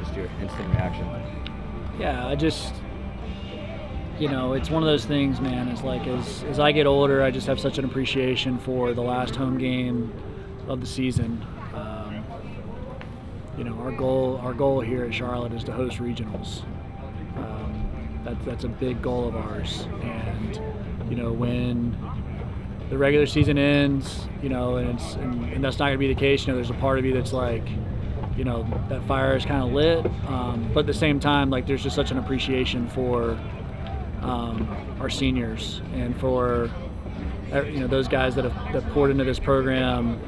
just your instant reaction? Yeah, it's one of those things, man. It's like as I get older, I just have such an appreciation for the last home game of the season. Our goal here at Charlotte is to host regionals. That's a big goal of ours. And when the regular season ends, and that's not going to be the case. There's a part of you that's like, that fire is kind of lit, but at the same time, like, there's just such an appreciation for our seniors and for those guys that poured into this program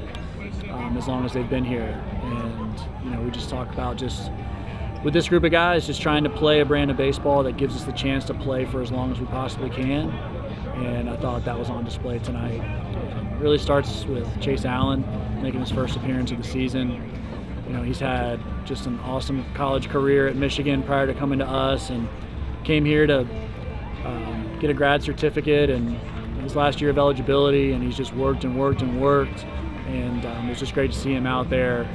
as long as they've been here. And we just talk about just with this group of guys just trying to play a brand of baseball that gives us the chance to play for as long as we possibly can. And I thought that was on display tonight. It really starts with Chase Allen making his first appearance of the season. He's had just an awesome college career at Michigan prior to coming to us, and came here to get a grad certificate and his last year of eligibility, and he's just worked and worked and worked. And it was just great to see him out there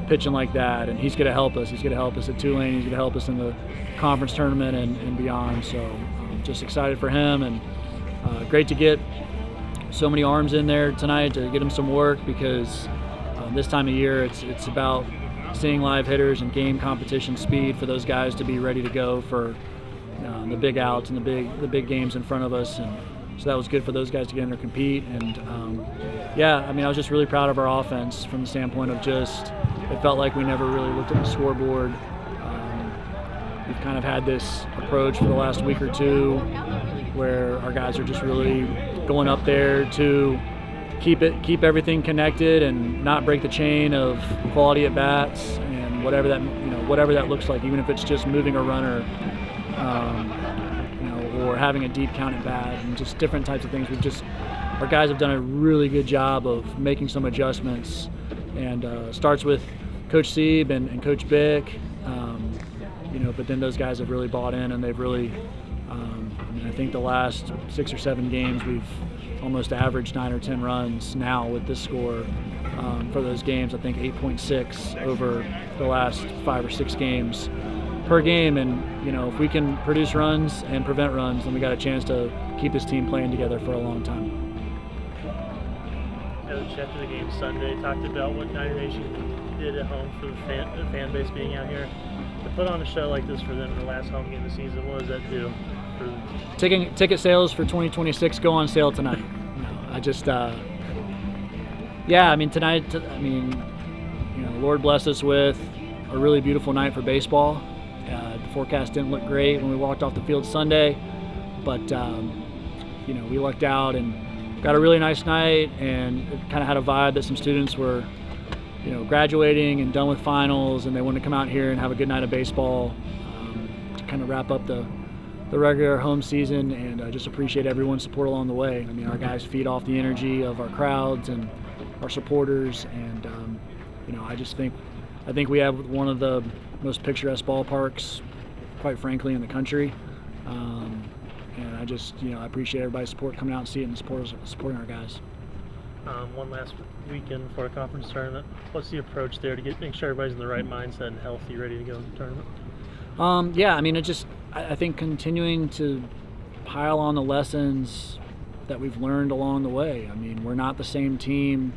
pitching like that, and he's going to help us. He's going to help us at Tulane. He's going to help us in the conference tournament and beyond. So just excited for him, and great to get so many arms in there tonight to get him some work, because this time of year it's about seeing live hitters and game competition speed for those guys to be ready to go for the big outs and the big games in front of us. And so that was good for those guys to get in there and compete. And I was just really proud of our offense from the standpoint of just, it felt like we never really looked at the scoreboard. We've kind of had this approach for the last week or two where our guys are just really going up there to keep everything connected and not break the chain of quality at bats, and whatever that looks like, even if it's just moving a runner, or having a deep count at bat, and just different types of things. Our guys have done a really good job of making some adjustments, and starts with Coach Sieb and Coach Bick, but then those guys have really bought in, and they've really, I think the last 6 or 7 games we've almost averaged 9 or 10 runs now with this score for those games. I think 8.6 over the last 5 or 6 games per game. And if we can produce runs and prevent runs, then we got a chance to keep this team playing together for a long time. Coach, after the game Sunday, talked about what Niner Nation did at home for the fan base being out here. To put on a show like this for them in the last home game of the season, what does that do? Ticket sales for 2026 go on sale tonight. Tonight, Lord blessed us with a really beautiful night for baseball. The forecast didn't look great when we walked off the field Sunday, but we lucked out and got a really nice night, and it kind of had a vibe that some students were graduating and done with finals, and they wanted to come out here and have a good night of baseball to kind of wrap up the regular home season. And I just appreciate everyone's support along the way. Our guys feed off the energy of our crowds and our supporters, and I think we have one of the most picturesque ballparks, quite frankly, in the country. And I appreciate everybody's support, coming out and seeing it and supporting our guys. One last weekend for a conference tournament. What's the approach there to make sure everybody's in the right mindset and healthy, ready to go in the tournament? I think continuing to pile on the lessons that we've learned along the way. We're not the same team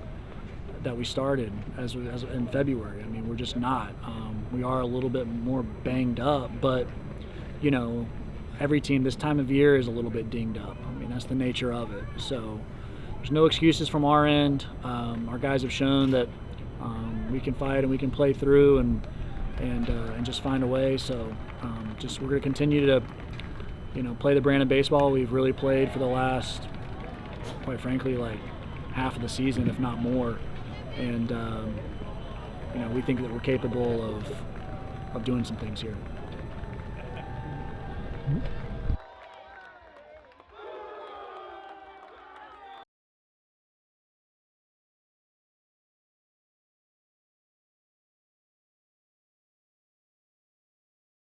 that we started as in February. We're just not. We are a little bit more banged up, but every team this time of year is a little bit dinged up. That's the nature of it. So there's no excuses from our end. Our guys have shown that we can fight and we can play through and just find a way. So we're going to continue to play the brand of baseball we've really played for the last, quite frankly, like half of the season, if not more. And we think that we're capable of doing some things here.